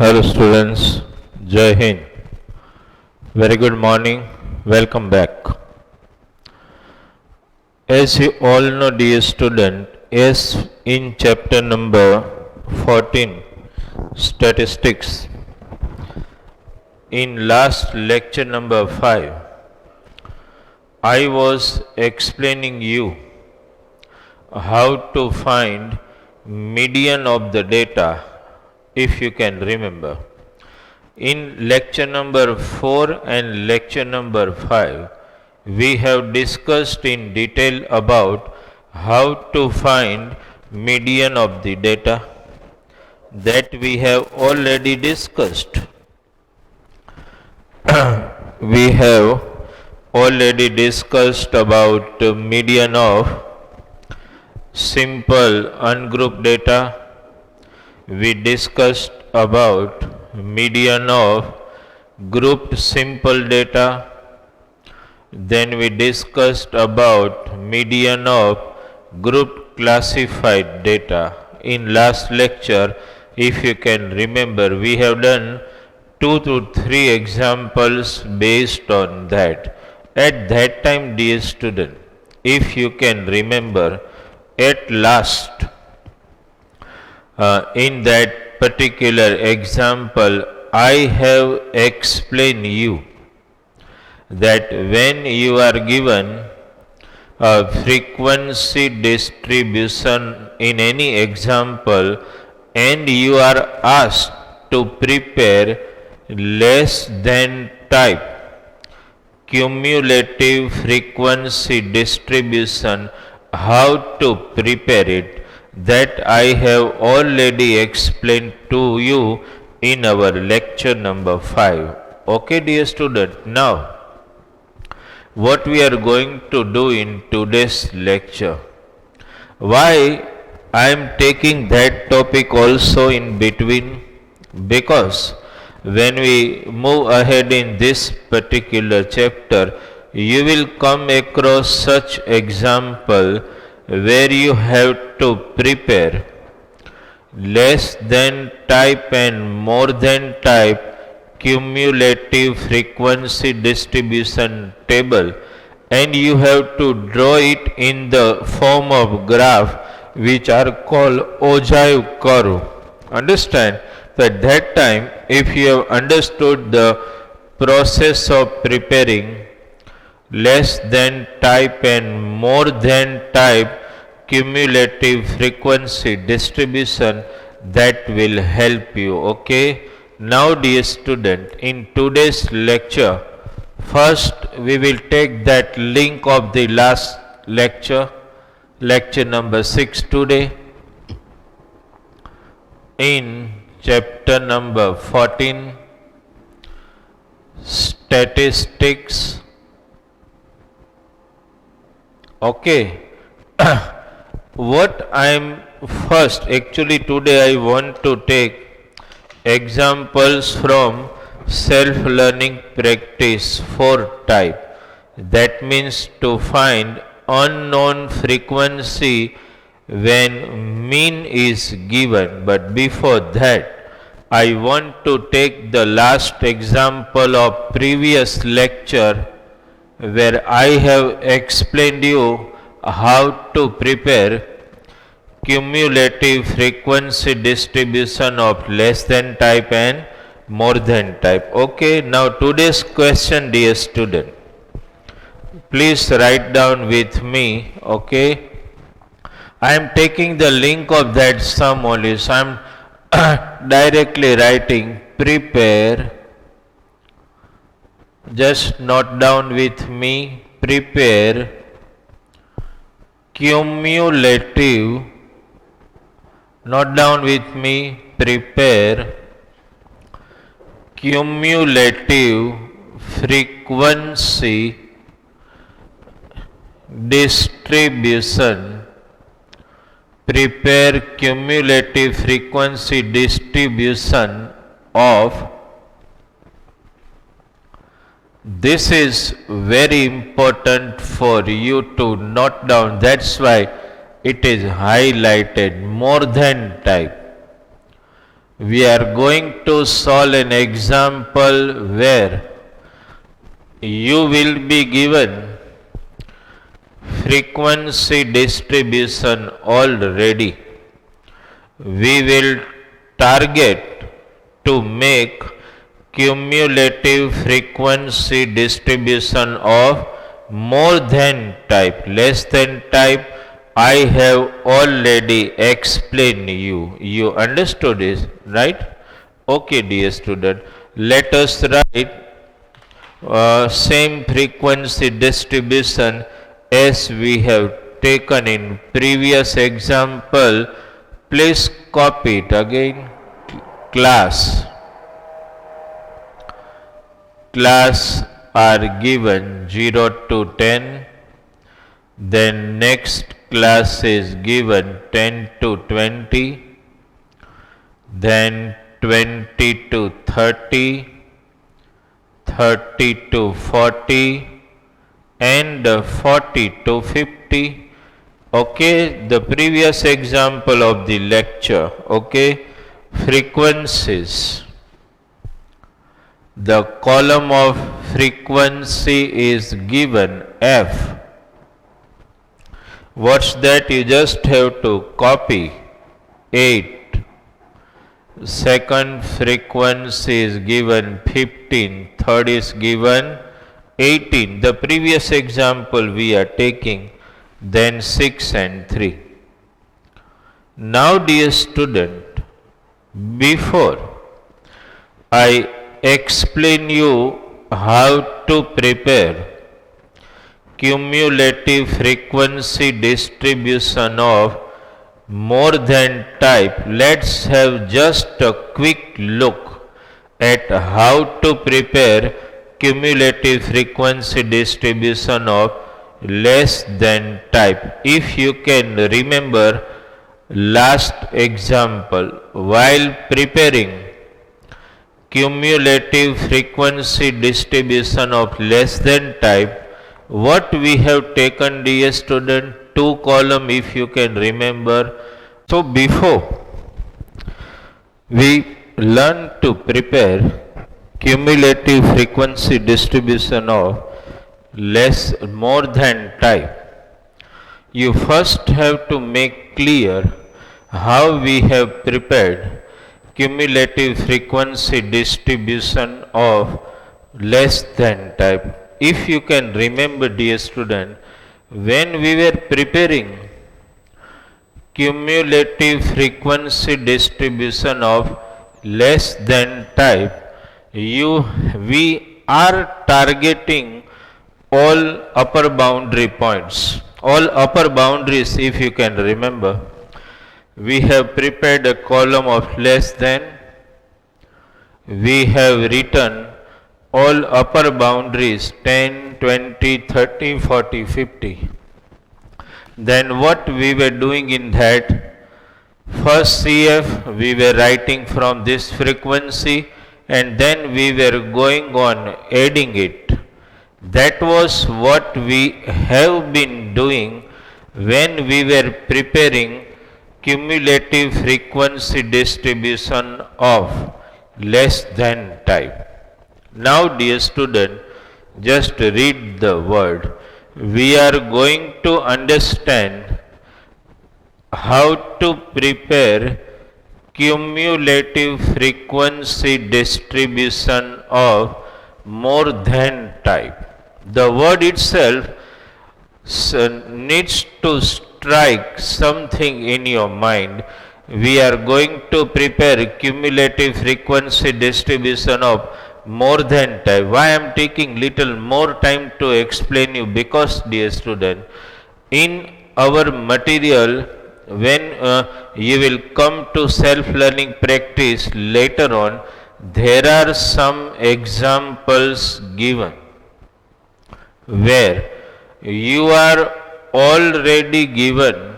Hello students, Jai Hind. Very good morning, welcome back. As you all know dear student, as in chapter number 14, Statistics, in last lecture number 5, I was explaining you how to find median of the data, if you can remember. In lecture number 4 and lecture number 5, we have discussed in detail about how to find median of the data. That we have already discussed. We have already discussed about median of simple ungrouped data. We discussed about median of grouped simple data. Then we discussed about median of grouped classified data. In last lecture, if you can remember, we have done 2 to 3 examples based on that. At that time, dear student, if you can remember, at last, in that particular example, I have explained you that when you are given a frequency distribution in any example and you are asked to prepare less than type cumulative frequency distribution, how to prepare it, that I have already explained to you in our lecture number 5. Okay dear student, now what we are going to do in today's lecture. Why I am taking that topic also in between? Because when we move ahead in this particular chapter, you will come across such example where you have to prepare less than type and more than type cumulative frequency distribution table, and you have to draw it in the form of graph which are called ogive curve. Understand? So at that time, if you have understood the process of preparing less than type and more than type cumulative frequency distribution, that will help you. Okay. Now dear student, in today's lecture, first we will take that link of the last lecture, lecture number 6 today, in chapter number 14, Statistics. Okay. What I am first, actually today I want to take examples from self-learning practice 4 type. That means to find unknown frequency when mean is given. But before that, I want to take the last example of previous lecture where I have explained you how to prepare cumulative frequency distribution of less than type and more than type. Okay, now today's question dear student, please write down with me. Okay, I am taking the link of that sum only, so I am directly writing prepare. Just note down with me, prepare cumulative. Note down with me, prepare cumulative frequency distribution. Prepare cumulative frequency distribution of. This is very important for you to note down. That's why it is highlighted, more than type. We are going to solve an example where you will be given frequency distribution already. We will target to make cumulative frequency distribution of more than type, less than type. I have already explained you. You understood this, right? Okay, dear student. Let us write same frequency distribution as we have taken in previous example. Please copy it again. Class are given 0 to 10, then next class is given 10 to 20, then 20 to 30, 30 to 40, and 40 to 50. Okay, the previous example of the lecture. Okay, frequencies. The column of frequency is given F. What's that? You just have to copy 8. Second frequency is given 15. Third is given 18. The previous example we are taking. Then 6 and 3. Now, dear student, before I explain you how to prepare cumulative frequency distribution of more than type, let's have just a quick look at how to prepare cumulative frequency distribution of less than type. If you can remember last example, while preparing cumulative frequency distribution of less than type, what we have taken, dear student? 2 column, if you can remember. So before we learn to prepare cumulative frequency distribution of more than type, you first have to make clear how we have prepared cumulative frequency distribution of less than type. If you can remember, dear student, when we were preparing cumulative frequency distribution of less than type, we are targeting all upper boundary points, all upper boundaries. If you can remember, we have prepared a column of less than, we have written all upper boundaries 10, 20, 30, 40, 50. Then what we were doing in that, first CF we were writing from this frequency, and then we were going on adding it. That was what we have been doing when we were preparing cumulative frequency distribution of less than type. Now, dear student, just read the word. We are going to understand how to prepare cumulative frequency distribution of more than type. The word itself needs to strike something in your mind. We are going to prepare cumulative frequency distribution of more than type. Why I am taking little more time to explain you? Because, dear student, in our material, when you will come to self-learning practice later on, there are some examples given where you are already given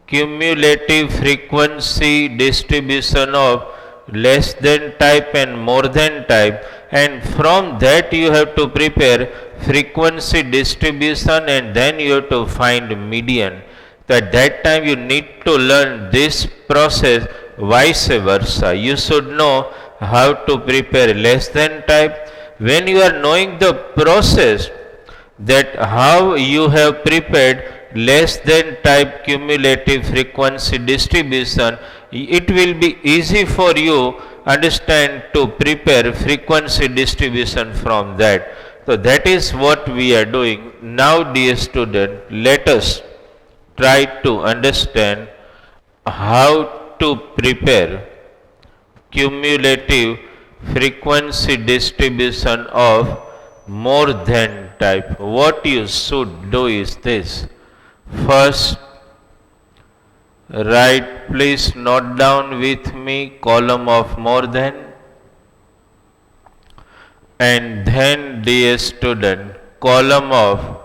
cumulative frequency distribution of less than type and more than type, and from that you have to prepare frequency distribution, and then you have to find median. At that time you need to learn this process vice versa. You should know how to prepare less than type. When you are knowing the process, that how you have prepared less than type cumulative frequency distribution, it will be easy for you understand to prepare frequency distribution from that. So that is what we are doing. Now dear student, let us try to understand how to prepare cumulative frequency distribution of more than type. What you should do is this. First, write, please note down with me column of more than, and then dear student, column of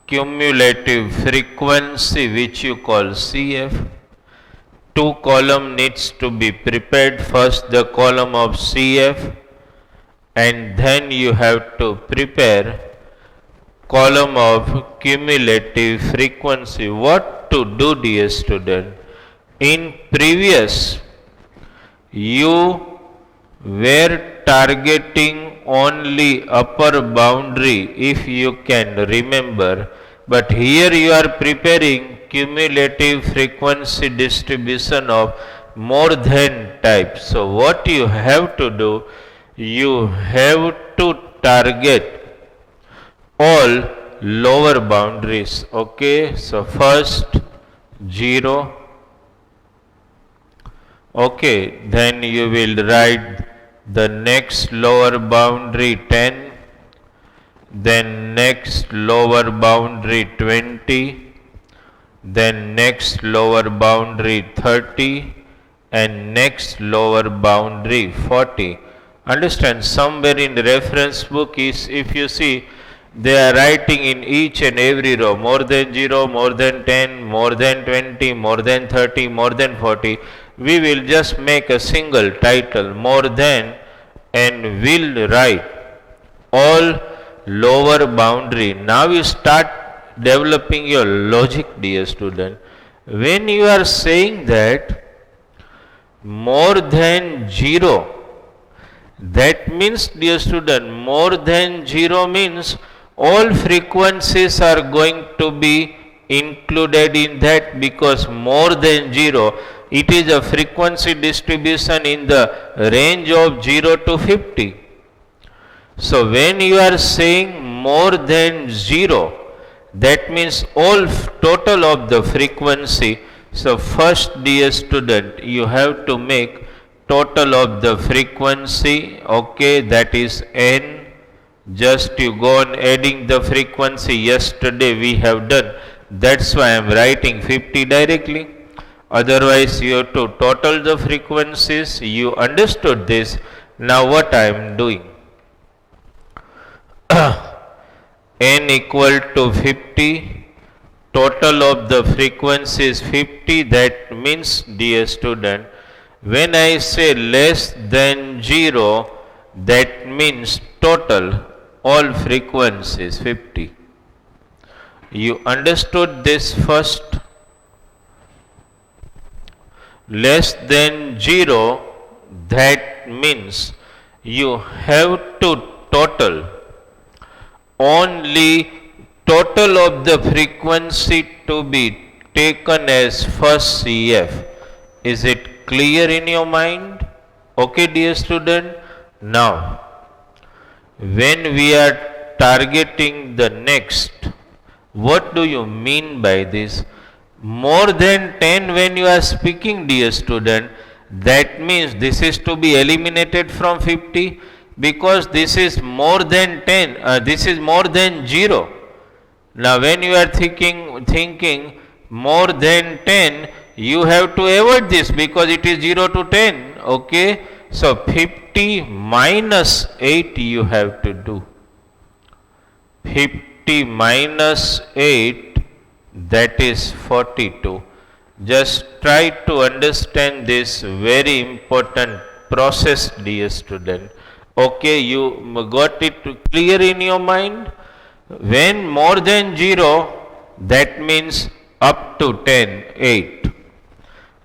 cumulative frequency which you call CF. Two column needs to be prepared. First the column of CF, and then you have to prepare column of cumulative frequency. What to do dear student? In previous you were targeting only upper boundary, if you can remember, but here you are preparing cumulative frequency distribution of more than type. So what you have to do, you have to target all lower boundaries. Okay, so first 0. Okay, then you will write the next lower boundary 10, then next lower boundary 20, then next lower boundary 30, and next lower boundary 40. Understand, somewhere in the reference book is, if you see, they are writing in each and every row more than 0, more than 10, more than 20, more than 30, more than 40. We will just make a single title, more than, and will write all lower boundary. Now you start developing your logic dear student. When you are saying that more than 0, that means dear student, more than 0 means all frequencies are going to be included in that, because more than 0, it is a frequency distribution in the range of 0 to 50. So when you are saying more than 0, that means all total of the frequency. So first dear student, you have to make total of the frequency. Okay, that is n. Just you go on adding the frequency. Yesterday we have done, that's why I am writing 50 directly. Otherwise you have to total the frequencies. You understood this. Now what I am doing, n equal to 50, total of the frequency is 50. That means dear student, when I say less than 0, that means total all frequencies 50. You understood this first? Less than 0, that means you have to total only total of the frequency to be taken as first CF. Is it clear in your mind? Okay dear student. Now when we are targeting the next, what do you mean by this? More than 10, when you are speaking dear student, that means this is to be eliminated from 50, because this is more than 10, this is more than 0. Now when you are thinking more than 10, you have to avoid this because it is 0 to 10. Okay, so 50 minus 8 you have to do. 50 minus 8, that is 42. Just try to understand this very important process dear student. Okay, you got it clear in your mind? When more than 0, that means up to 10, 8.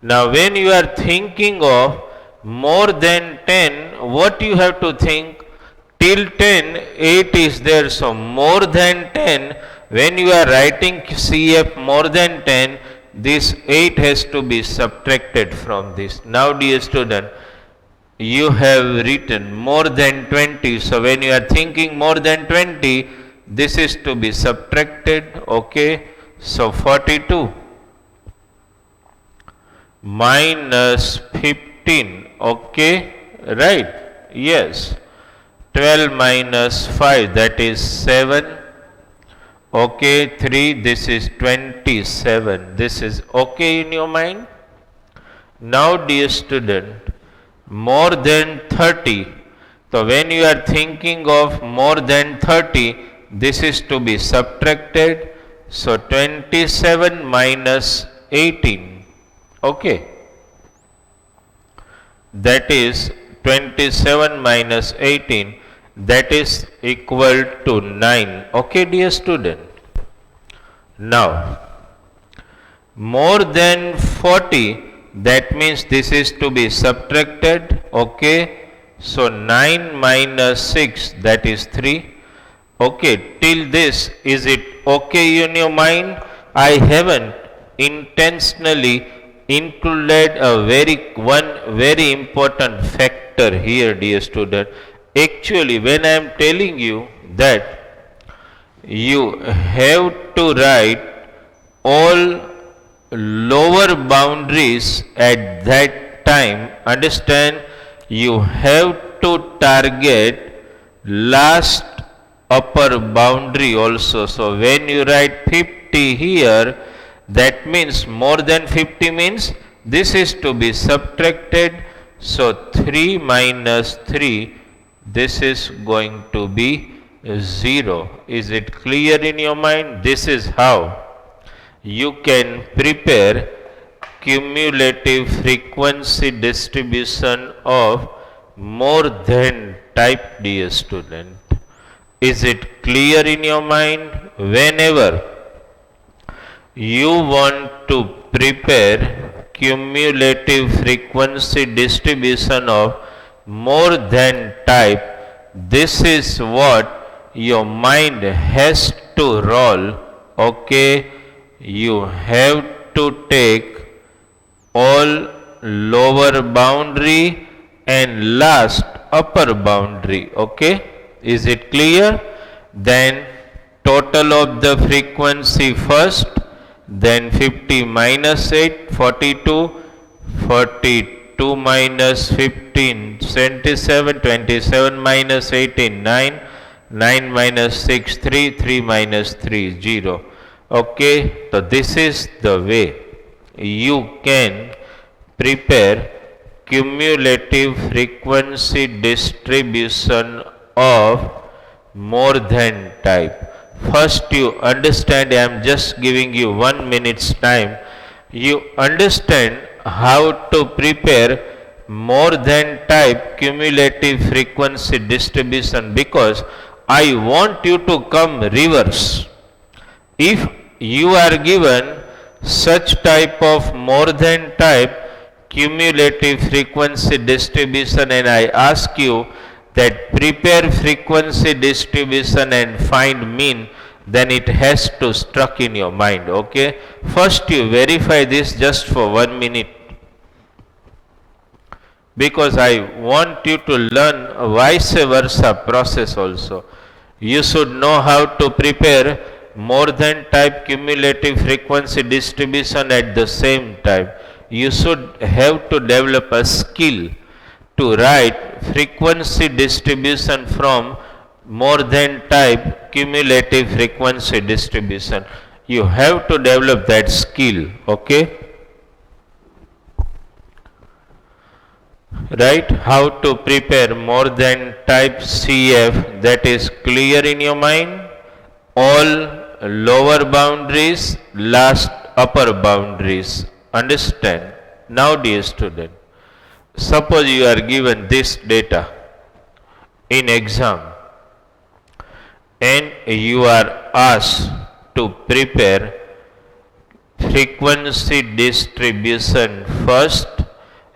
Now when you are thinking of more than 10, what you have to think? Till 10, 8 is there. So more than 10, when you are writing CF more than 10, this 8 has to be subtracted from this. Now dear student, you have written more than 20. So when you are thinking more than 20, this is to be subtracted. Okay. So 42 minus 15. Okay. Right. Yes. 12 minus 5, that is 7. Okay. 3, this is 27. This is okay in your mind? Now dear student, more than 30. So when you are thinking of more than 30, this is to be subtracted. So 27 minus 18. Okay. That is 27 minus 18. That is equal to 9. Okay, dear student. Now, more than 40, that means this is to be subtracted. Okay. So 9 minus 6, that is 3. Okay, till this, is it okay in your mind? I haven't intentionally included one very important factor here, dear student. Actually, when I am telling you that you have to write all lower boundaries at that time, understand, you have to target last upper boundary also. So when you write 50 here, that means more than 50 means this is to be subtracted. So 3 minus 3, this is going to be 0. Is it clear in your mind? This is how you can prepare cumulative frequency distribution of more than type, dear student. Is it clear in your mind? Whenever you want to prepare cumulative frequency distribution of more than type, this is what your mind has to roll. Okay. You have to take all lower boundary and last upper boundary. Okay. Is it clear? Then total of the frequency first, then 50 minus 8, 42, 42 minus 15, 27, 27 minus 18, 9, 9 minus 6, 3, 3 minus 3, 0. Okay, so this is the way you can prepare cumulative frequency distribution of more than type. First you understand, I am just giving you 1 minute's time. You understand how to prepare more than type cumulative frequency distribution, because I want you to come reverse. If you are given such type of more than type cumulative frequency distribution and I ask you that prepare frequency distribution and find mean, then it has to struck in your mind. Okay. First you verify this just for 1 minute, because I want you to learn a vice versa process also. You should know how to prepare more than type cumulative frequency distribution at the same time. You should have to develop a skill to write frequency distribution from more than type cumulative frequency distribution. You have to develop that skill. Okay. Right, how to prepare more than type CF, that is clear in your mind. All lower boundaries, last upper boundaries. Understand? Now dear student, suppose you are given this data in exam and you are asked to prepare frequency distribution first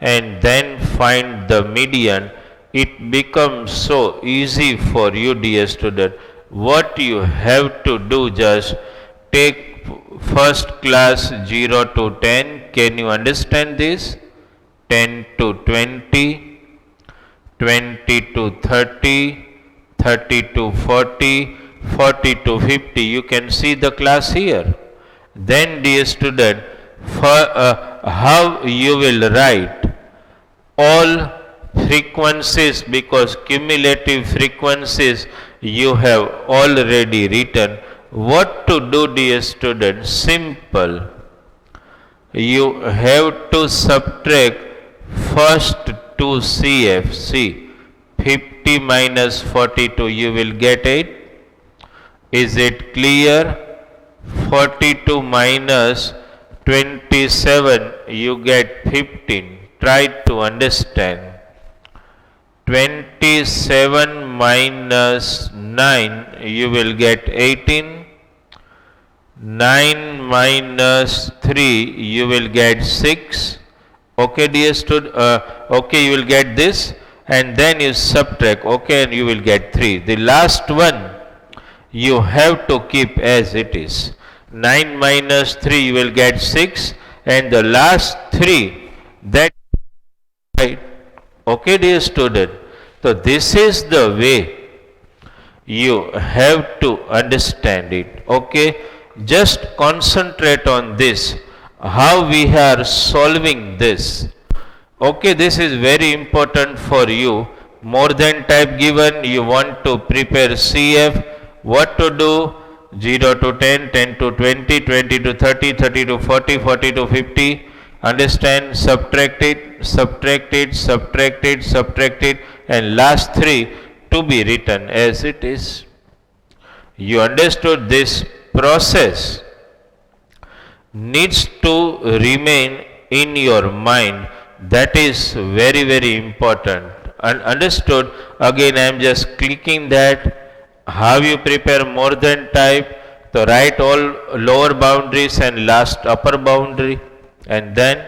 and then find the median, it becomes so easy for you, dear student. What you have to do, just take first class 0 to 10. Can you understand this? 10 to 20, 20 to 30, 30 to 40, 40 to 50. You can see the class here. Then, dear student, for how you will write all frequencies, because cumulative frequencies you have already written. What to do, dear student? Simple. You have to subtract first 2 CFC. 50 minus 42, you will get 8. Is it clear? 42 minus 27, you get 15. Try to understand. 27 minus 9, you will get 18. 9 minus 3, you will get 6. Okay, dear student, okay, you will get this, and then you subtract, okay, and you will get 3. The last one you have to keep as it is. 9 minus 3, you will get 6, and the last 3, that right. Okay, dear student. So this is the way you have to understand it. Okay, just concentrate on this, how we are solving this. Okay, this is very important for you. More than type given, you want to prepare CF. What to do? 0 to 10, 10 to 20, 20 to 30, 30 to 40, 40 to 50. Understand? Subtract it, subtract it, subtract it, subtract it, and last 3 to be written as it is. You understood this process needs to remain in your mind. That is very, very important. And understood? Again, I am just clicking that. How you prepare more than type? So write all lower boundaries and last upper boundary. And then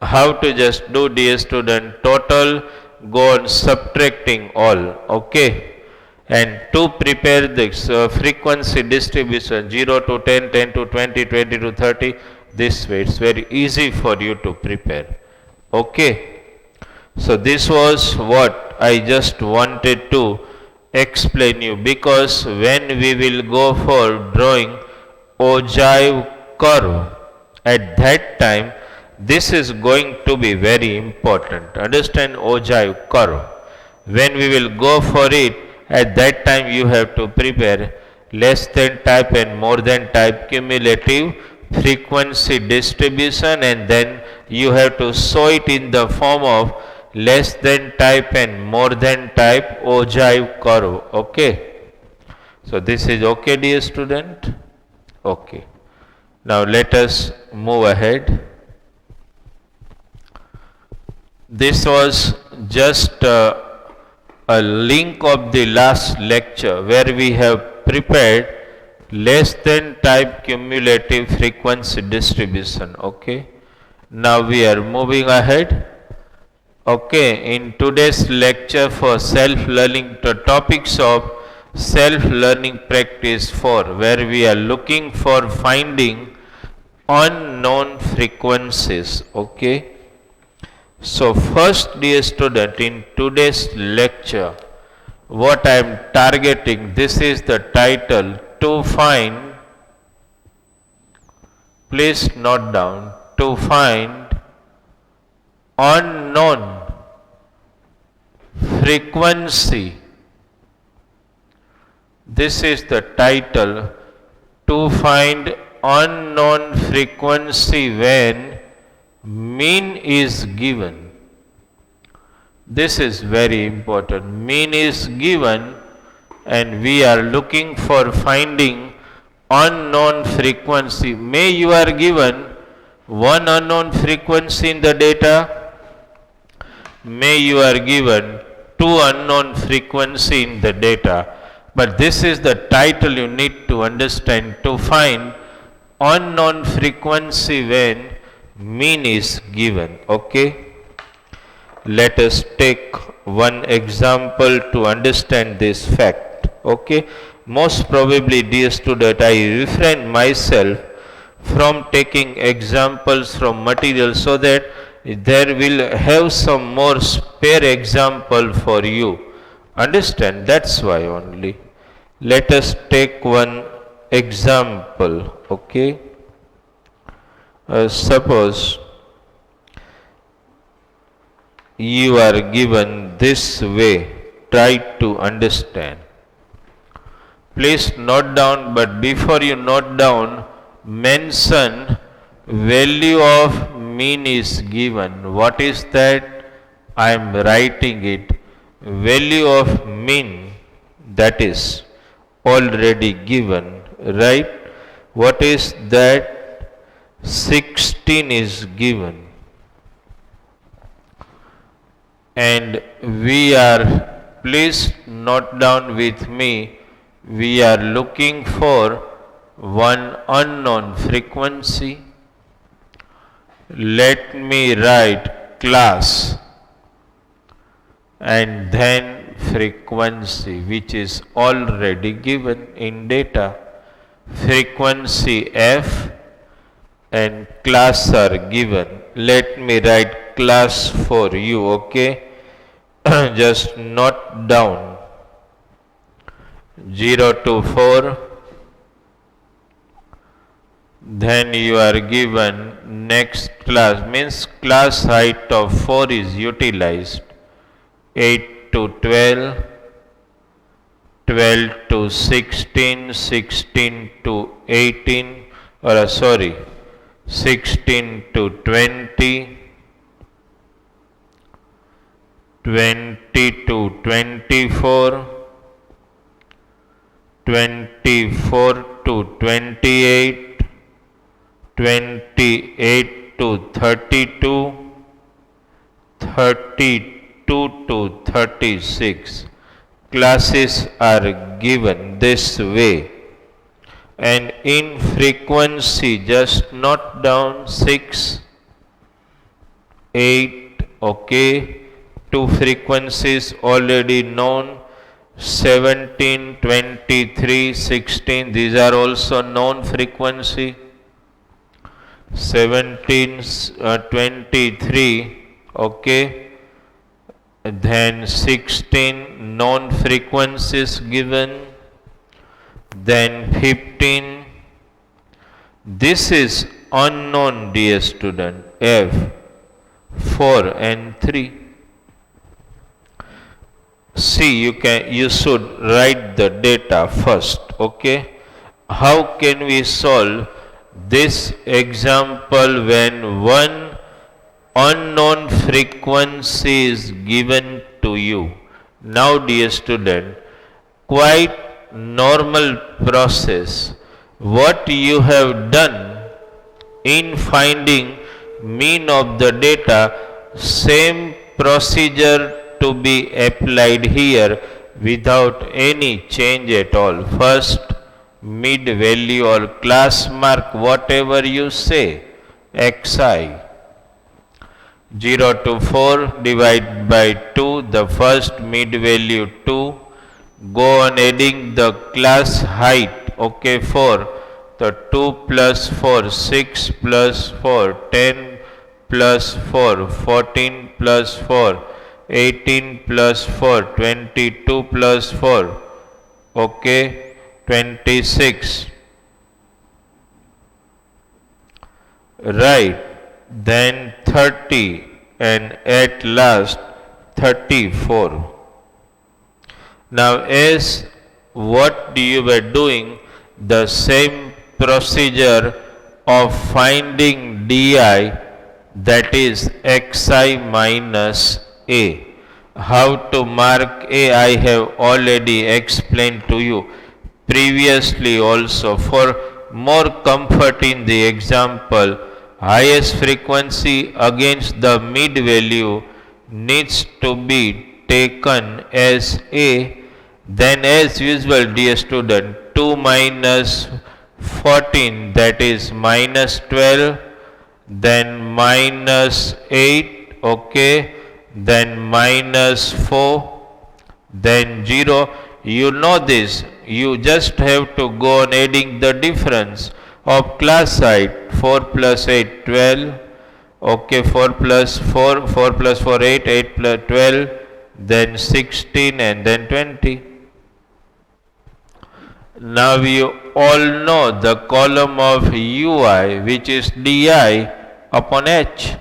how to just do, dear student, total, go on subtracting all. Okay. And to prepare this frequency distribution 0 to 10, 10 to 20, 20 to 30, this way it's very easy for you to prepare. Okay. So this was what I just wanted to explain you, because when we will go for drawing ogive curve, at that time this is going to be very important. Understand ogive curve. When we will go for it, at that time you have to prepare less than type and more than type cumulative frequency distribution, and then you have to show it in the form of less than type and more than type ogive curve. Okay. So this is okay, dear student? Okay. Now let us move ahead. This was just a link of the last lecture where we have prepared less than type cumulative frequency distribution. Okay. Now we are moving ahead. Okay, in today's lecture for self-learning, the topics of self-learning practice 4, where we are looking for finding unknown frequencies. Okay. So first, dear student, in today's lecture, what I am targeting, this is the title, to find, please note down, to find unknown frequency. This is the title, to find unknown frequency when mean is given. This is very important. Mean is given and we are looking for finding unknown frequency. May you are given one unknown frequency in the data. May you are given two unknown frequency in the data. But this is the title you need to understand, to find unknown frequency when mean is given. Okay. Let us take one example to understand this fact. Okay. Most probably, dear student, I refrain myself from taking examples from material so that there will have some more spare example for you. Understand? That's why only. Let us take one example. Okay. Suppose you are given this way, try to understand. Please note down, but before you note down, mention value of mean is given. What is that? I am writing it. Value of mean, that is already given, right? What is that? 16 is given. And we are, please note down with me, we are looking for one unknown frequency. Let me write class and then frequency, which is already given in data. Frequency F and class are given. Let me write class for you, okay? Just note down 0 to 4. Then you are given next class, means class height of 4 is utilized. 8 to 12, 12 to 16, 16 to 18, 16 to 20, 20 to 24, 24 to 28, 28 to 32, 32 to 36. Classes are given this way. And in frequency, just note down 6, 8, okay. Two frequencies already known, 17, 23, 16, these are also known frequency. 17, 23, okay. Then 16 known frequencies given. Then 15. This is unknown, dear student, F, 4 and 3. See, you should write the data first, okay? How can we solve this example when one unknown frequency is given to you? Now, dear student, quite normal process. What you have done in finding mean of the data, same procedure to be applied here without any change at all. First, mid value or class mark, whatever you say, xi. 0 to 4 divided by 2, the first mid value 2. Go on adding the class height, okay, 4. The 2 plus 4, 6 plus 4, 10 plus 4, 14 plus 4, 18 plus 4, 22 plus 4, okay, 26. Right, then 30 and at last 34. Now as what you were doing, the same procedure of finding di, that is xi minus a. How to mark a I have already explained to you previously also. For more comfort in the example, highest frequency against the mid value needs to be taken as a. Then as usual, dear student, 2 minus 14, that is minus 12, then minus 8, okay, then minus 4, then 0. You know this, you just have to go on adding the difference of class side. 4 plus 8, 12, okay, 4 plus 4, 4 plus 4, 8, 8 plus 12, then 16 and then 20. Now you all know the column of ui, which is di upon h.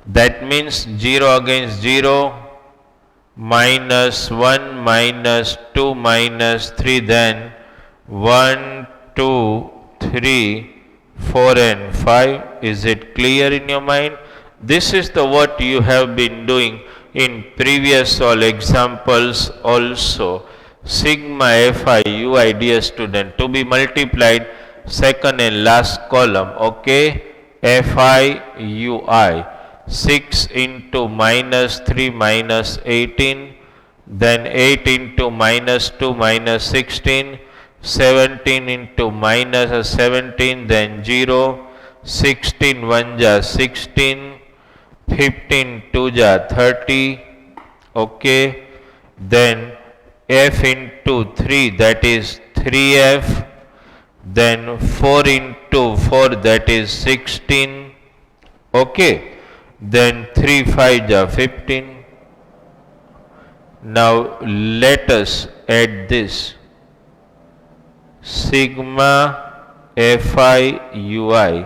That means 0 against 0, minus 1, minus 2, minus 3, then 1, 2, 3, 4 and 5. Is it clear in your mind? This is the what you have been doing in previous all examples also. Sigma fi ui, dear student, to be multiplied second and last column, okay, fi ui. 6 into minus 3 minus 18, then 8 into minus 2 minus 16, 17 into minus 17, then 0, 16 1 ja 16, 15 2 ja 30, okay, then f into 3, that is 3f, then 4 into 4, that is 16, okay, then 3 5 ja 15. Now let us add this sigma fi ui.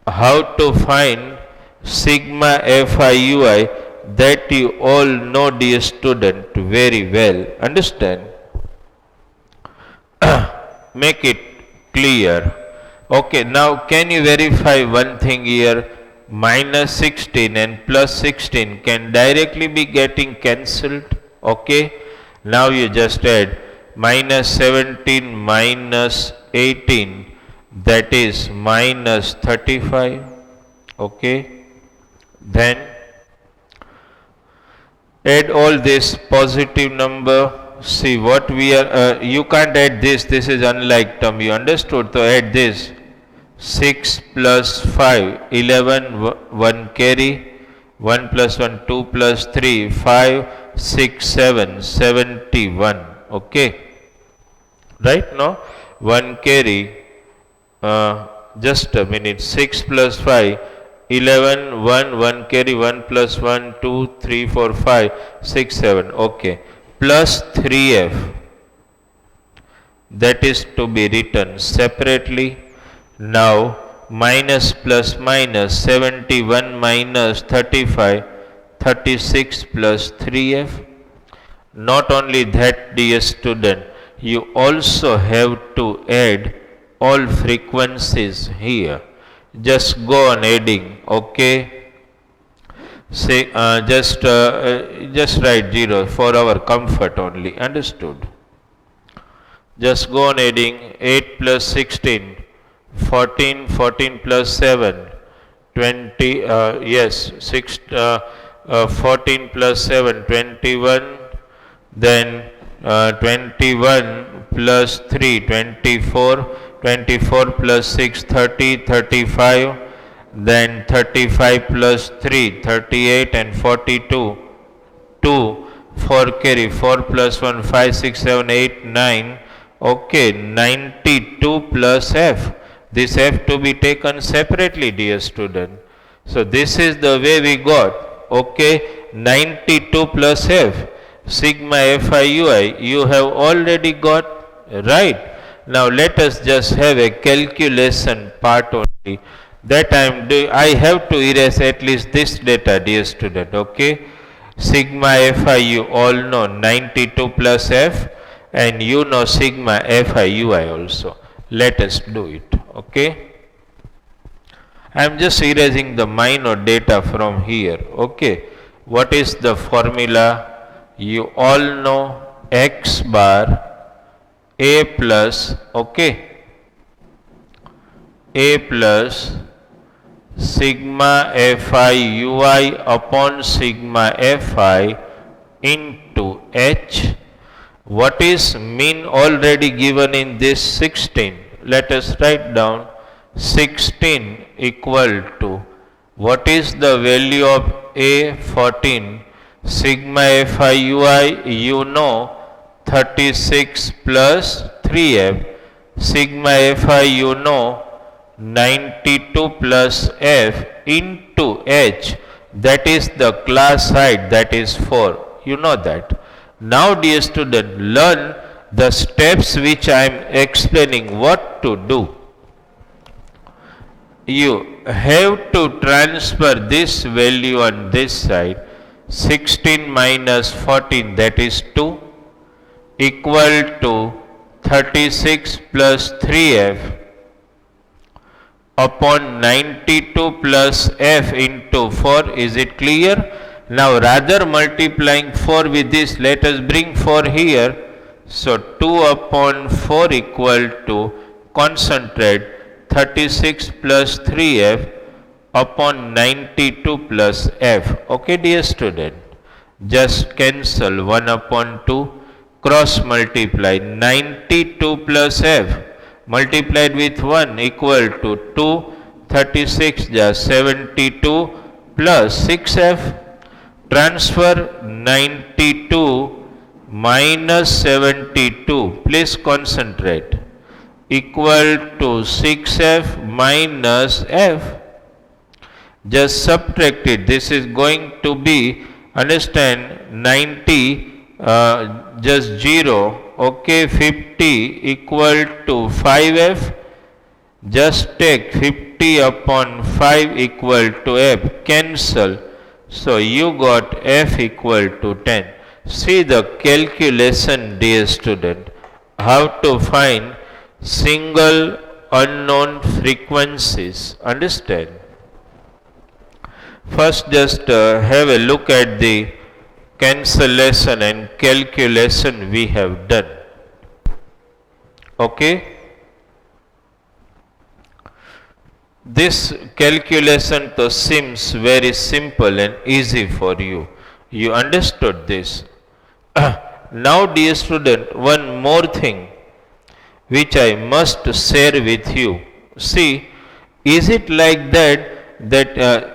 How to find sigma fi ui? That you all know, dear student, very well. Understand? Make it clear. Okay, now can you verify one thing here? Minus 16 and plus 16 can directly be getting cancelled. Okay, now you just add minus 17 minus 18, that is minus 35. Okay, then add all this positive number. See what we are, you can't add this, this is unlike term, you understood? So add this 6 plus 5, 11, 1 carry, 1 plus 1, 2 plus 3, 5, 6, 7, 71, okay, right? Now 1 carry, just a minute, 6 plus 5, 11, 1, 1 carry, 1 plus 1, 2, 3, 4, 5, 6, 7, okay, plus 3f, that is to be written separately. Now minus plus minus, 71 minus 35, 36 plus 3f. Not only that, dear student, you also have to add all frequencies here. Just go on adding, okay. Say just write 0 for our comfort only. Understood? Just go on adding 8 plus 16, 14, 14 plus 7, 20, yes, 6, 14 plus 7, 21, then 21 plus 3, 24, 24 plus 6, 30, 35, then 35 plus 3, 38 and 42, 2, 4 carry, 4 plus 1, 5, 6, 7, 8, 9, okay, 92 plus f. This f to be taken separately, dear student. So this is the way we got, okay, 92 plus f, sigma fi ui, you have already got, right? Now let us just have a calculation part only. That I have to erase at least this data, dear student, okay. Sigma fi you all know 92 plus f, and you know sigma fi ui also. Let us do it, okay. I am just erasing the minor data from here, okay. What is the formula? You all know x bar a plus, okay, a plus sigma fi ui upon sigma fi into h. What is mean already given in this 16, let us write down 16 equal to, what is the value of A 14? Sigma Fi ui, you know, 36 plus 3f. Sigma Fi, you know, 92 plus f into h, that is the class height, that is 4. You know that. Now dear student, learn the steps which I am explaining what to do. You have to transfer this value on this side. 16 minus 14, that is 2, equal to 36 plus 3f upon 92 plus f into 4. Is it clear? Now rather multiplying 4 with this, let us bring 4 here. So 2 upon 4 equal to, concentrate, 36 plus 3f upon 92 plus f. Okay dear student, just cancel 1 upon 2, cross multiply, 92 plus f multiplied with 1 equal to 2, 36 just 72 plus 6f, transfer 92 minus 72, please concentrate, equal to 6f minus f. Just subtract it. This is going to be, understand, 90 just 0. Okay, 50 equal to 5f. Just take 50 upon 5 equal to f. Cancel. So you got f equal to 10. See the calculation, dear student. How to find single unknown frequencies. Understand? First just have a look at the cancellation and calculation we have done. Okay? This calculation to seems very simple and easy for you. You understood this. Now dear student, one more thing which I must share with you. See, is it like that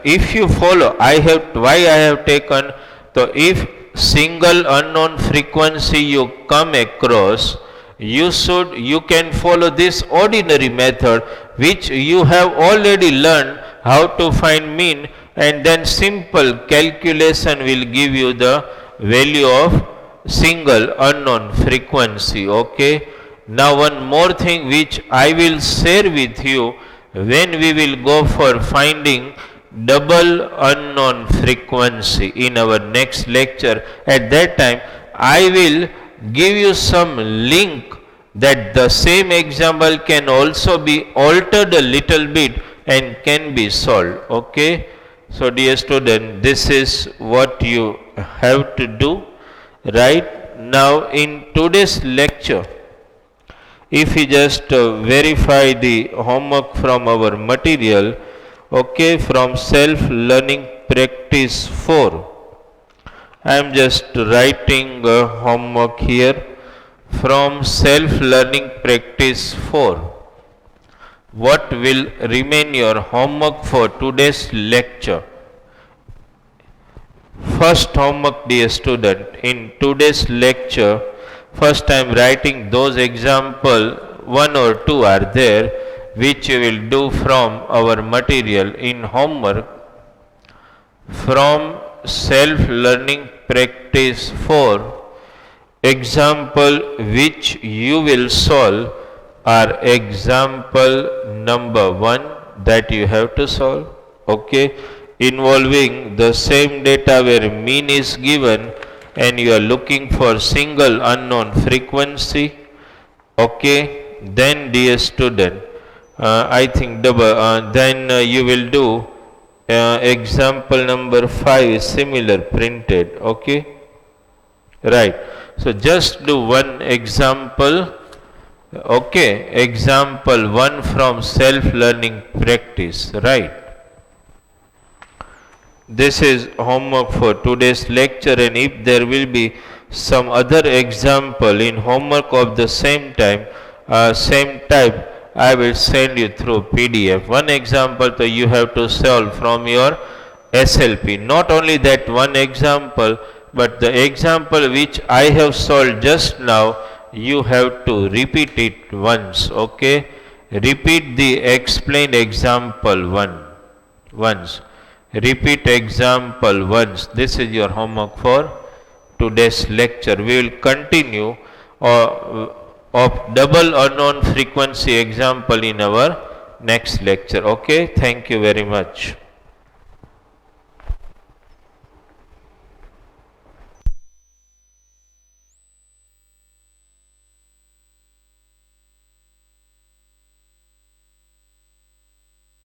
if you follow, why I have taken, so if single unknown frequency you come across, you can follow this ordinary method which you have already learned how to find mean, and then simple calculation will give you the value of single unknown frequency. Okay? Now one more thing which I will share with you, when we will go for finding double unknown frequency in our next lecture, at that time I will give you some link that the same example can also be altered a little bit and can be solved. Okay? So dear student, this is what you have to do. Right now in today's lecture, if we just verify the homework from our material, okay, from self learning practice 4, I am just writing homework here from self learning practice 4. What will remain your homework for today's lecture? First homework, dear student, in today's lecture, first I am writing those example, 1 or 2 are there, which you will do from our material in homework from self learning practice 4. Example which you will solve are example number 1 that you have to solve. Okay? Involving the same data where mean is given and you are looking for single unknown frequency. Okay? Then dear student, I think then you will do example number 5 is similar printed. Okay? Right. So just do one example. Okay? Example 1 from self learning practice. Right. This is homework for today's lecture, and if there will be some other example in homework of the same type, I will send you through PDF. One example that you have to solve from your SLP. Not only that one example, but the example which I have solved just now, you have to repeat it once. Okay? Repeat the explained example once. Repeat example once. This is your homework for today's lecture. We will continue of double unknown frequency example in our next lecture. Okay? Thank you very much.